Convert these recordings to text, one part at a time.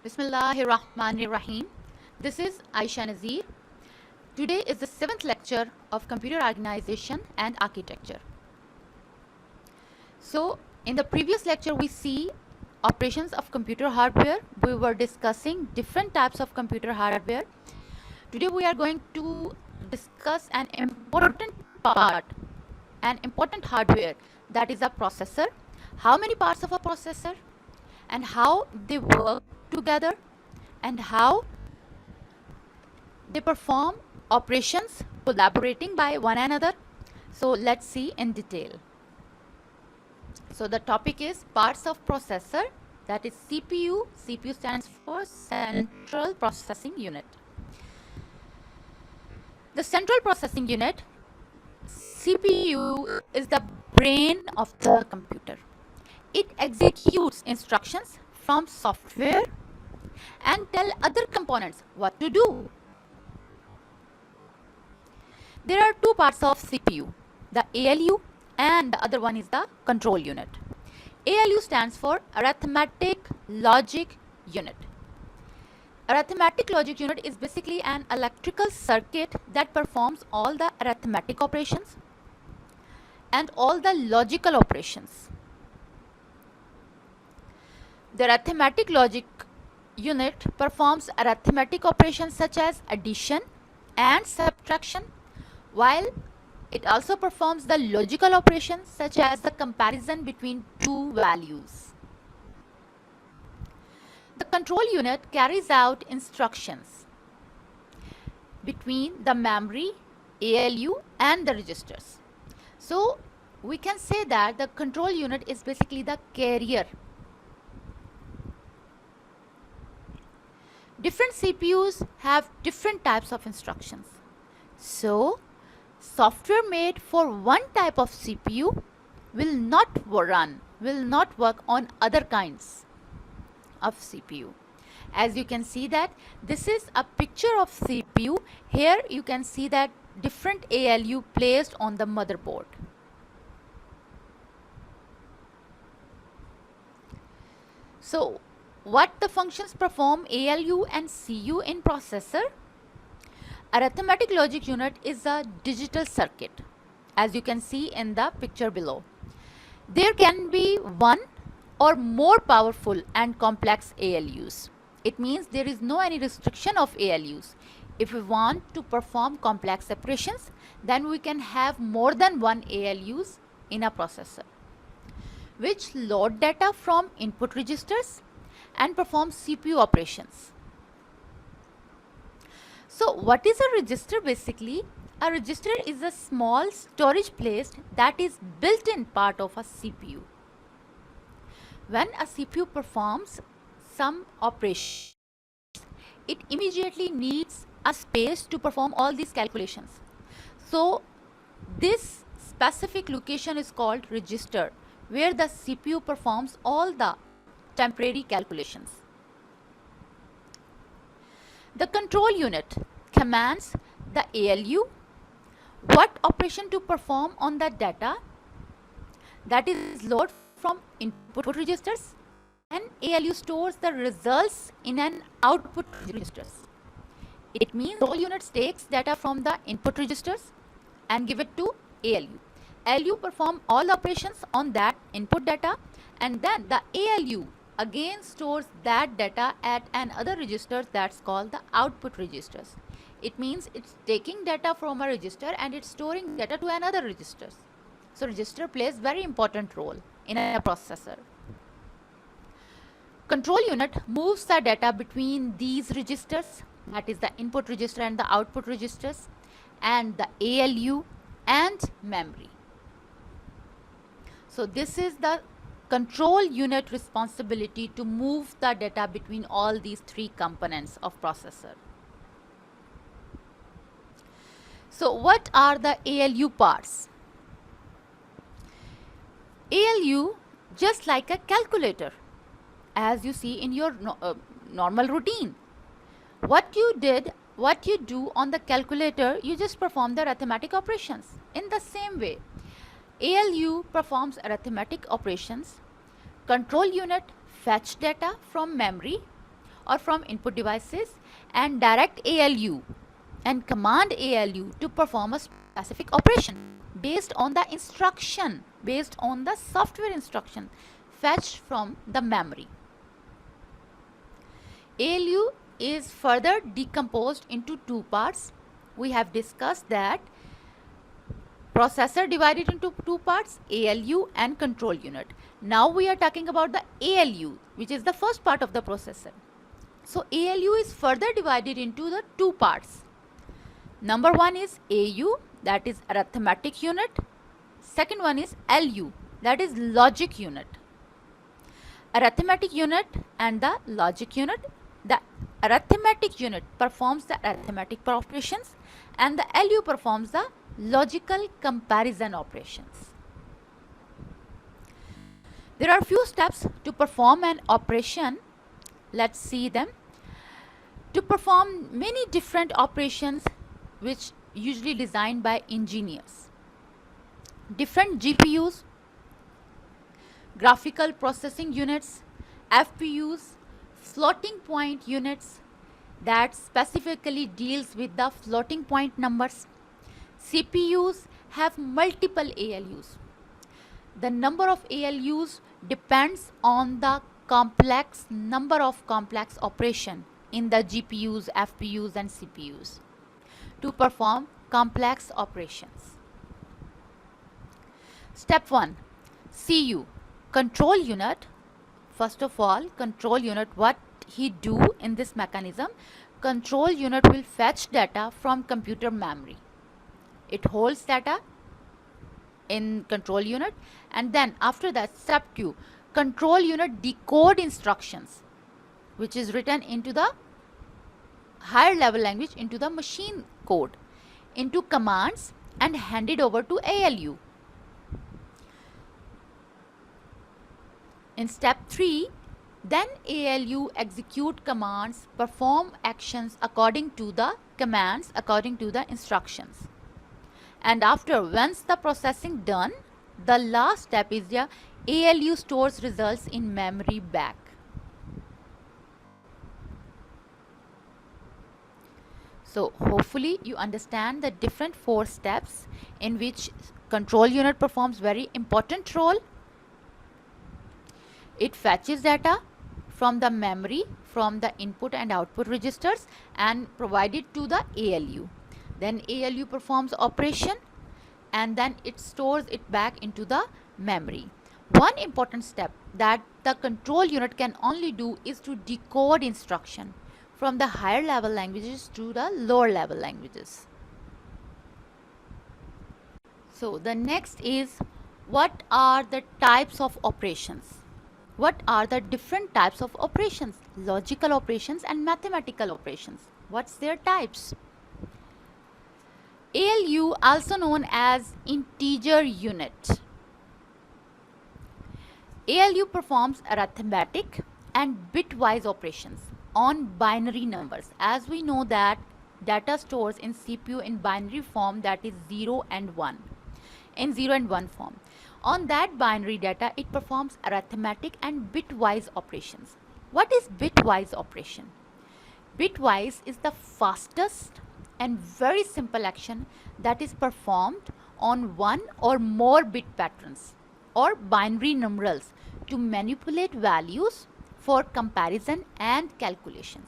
Bismillahirrahmanirrahim. This is Aisha Nazir. Today is the 7th lecture of Computer Organization and Architecture. So, in the previous lecture, we see operations of computer hardware. We were discussing different types of computer hardware. Today, we are going to discuss an important hardware, that is a processor. How many parts of a processor and how they work together and how they perform operations collaborating by one another. So let's see in detail. So the topic is parts of processor, that is CPU. CPU stands for Central Processing Unit. The Central Processing Unit, CPU, is the brain of the computer. It executes instructions from software and tell other components what to do. There are two parts of CPU, the ALU and the other one is the control unit. ALU stands for Arithmetic Logic Unit. Arithmetic Logic Unit is basically an electrical circuit that performs all the arithmetic operations and all the logical operations. The Arithmetic Logic Unit performs arithmetic operations such as addition and subtraction, while it also performs the logical operations such as the comparison between two values. The control unit carries out instructions between the memory, ALU, and the registers. So we can say that the control unit is basically the carrier. Different CPUs have different types of instructions. So software made for one type of CPU will not work on other kinds of CPU. As you can see that this is a picture of CPU. Here you can see that different ALU placed on the motherboard. So what the functions perform ALU and CU in processor? Arithmetic Logic Unit is a digital circuit, as you can see in the picture below. There can be one or more powerful and complex ALUs. It means there is no any restriction of ALUs. If we want to perform complex operations, then we can have more than one ALUs in a processor, which load data from input registers and perform CPU operations. So what is a register basically? A register is a small storage place that is built-in part of a CPU. When a CPU performs some operation, it immediately needs a space to perform all these calculations. So this specific location is called register, where the CPU performs all the temporary calculations. The control unit commands the ALU what operation to perform on the data that is loaded from input registers, and ALU stores the results in an output registers. It means control unit takes data from the input registers and give it to ALU. ALU perform all operations on that input data, and then the ALU again stores that data at another register that's called the output registers. It means it's taking data from a register and it's storing data to another register. So register plays very important role in a processor. Control unit moves the data between these registers, that is the input register and the output registers, and the ALU and memory. So this is the control unit responsibility to move the data between all these three components of processor. So what are the ALU parts? ALU, just like a calculator, as you see in your normal routine. What you do on the calculator, you just perform the arithmetic operations. In the same way, ALU performs arithmetic operations. Control unit fetch data from memory or from input devices and direct ALU and command ALU to perform a specific operation based on the instruction, based on the software instruction fetched from the memory. ALU is further decomposed into two parts. We have discussed that processor divided into two parts, ALU and control unit. Now we are talking about the ALU, which is the first part of the processor. So ALU is further divided into the two parts. Number one is AU, that is arithmetic unit. Second one is LU, that is logic unit. Arithmetic unit and the logic unit. The arithmetic unit performs the arithmetic operations and the LU performs the logical comparison operations. There are few steps to perform an operation. Let's see them. To perform many different operations which usually designed by engineers. Different GPUs, graphical processing units, FPUs, floating point units that specifically deals with the floating point numbers. CPUs have multiple ALUs. The number of ALUs depends on the number of complex operation in the GPUs, FPUs and CPUs to perform complex operations. Step 1. CU, control unit. First of all, control unit, what he do in this mechanism? Control unit will fetch data from computer memory. It holds data in control unit, and then after that, step 2, control unit decode instructions which is written into the higher level language, into the machine code, into commands and handed over to ALU. In step 3, then ALU execute commands, perform actions according to the commands, according to the instructions. And after, once the processing done, the last step is the ALU stores results in memory back. So hopefully you understand the different 4 steps in which control unit performs very important role. It fetches data from the memory, from the input and output registers and provide it to the ALU. Then ALU performs operation and then it stores it back into the memory. One important step that the control unit can only do is to decode instruction from the higher level languages to the lower level languages. So the next is, what are the types of operations? What are the different types of operations? Logical operations and mathematical operations. What's their types? ALU, also known as integer unit. ALU performs arithmetic and bitwise operations on binary numbers. As we know that data stores in CPU in binary form, that is 0 and 1, in 0 and 1 form. On that binary data, it performs arithmetic and bitwise operations. What is bitwise operation? Bitwise is the fastest and very simple action that is performed on one or more bit patterns or binary numerals to manipulate values for comparison and calculations.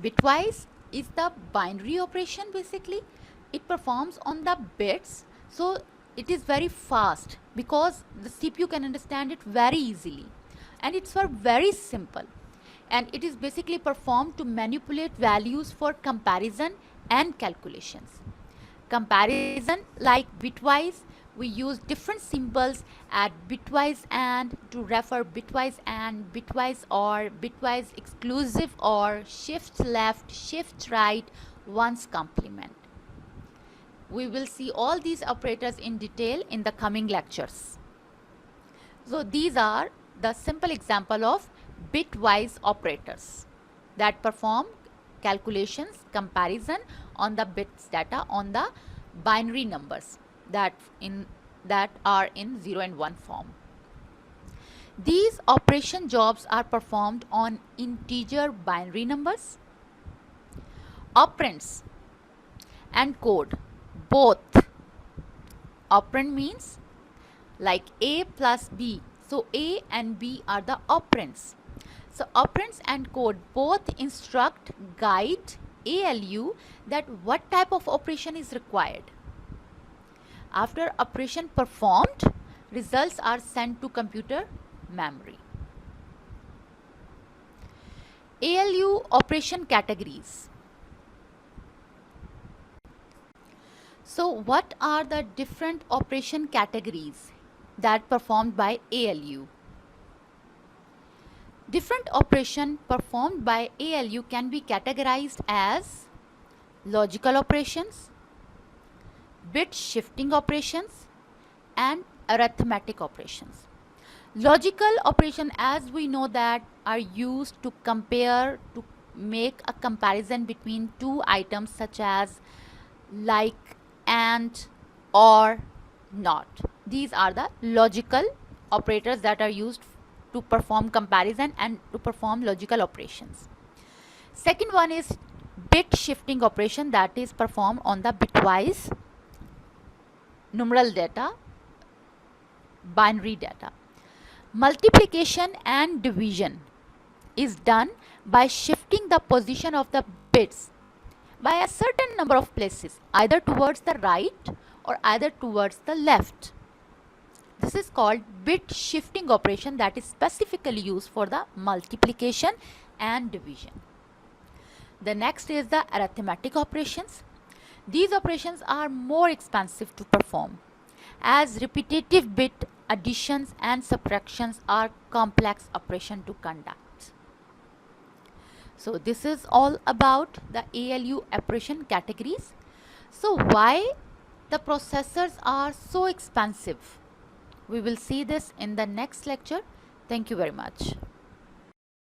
Bitwise is the binary operation basically. It performs on the bits, so it is very fast because the CPU can understand it very easily, and it's very simple, and it is basically performed to manipulate values for comparison and calculations. Comparison, like bitwise, we use different symbols at bitwise and to refer bitwise and, bitwise or, bitwise exclusive or, shift left, shift right, one's complement. We will see all these operators in detail in the coming lectures. So these are the simple example of bitwise operators that perform calculations, comparison on the bits data on the binary numbers that are in 0 and 1 form. These operation jobs are performed on integer binary numbers. Operands and code both. Operand means like A plus B. So A and B are the operands. So operands and code both instruct, guide ALU that what type of operation is required. After operation performed, results are sent to computer memory. ALU operation categories. So what are the different operation categories that performed by ALU? Different operation performed by ALU can be categorized as logical operations, bit shifting operations, and arithmetic operations. Logical operation, as we know, that are used to compare, to make a comparison between two items such as like, and, or, not. These are the logical operators that are used to perform comparison and to perform logical operations. Second one is bit shifting operation, that is performed on the bitwise numeral data, binary data. Multiplication and division is done by shifting the position of the bits by a certain number of places, either towards the right or either towards the left. This is called bit shifting operation, that is specifically used for the multiplication and division. The next is the arithmetic operations. These operations are more expensive to perform, as repetitive bit additions and subtractions are complex operation to conduct. So this is all about the ALU operation categories. So why the processors are so expensive? We will see this in the next lecture. Thank you very much.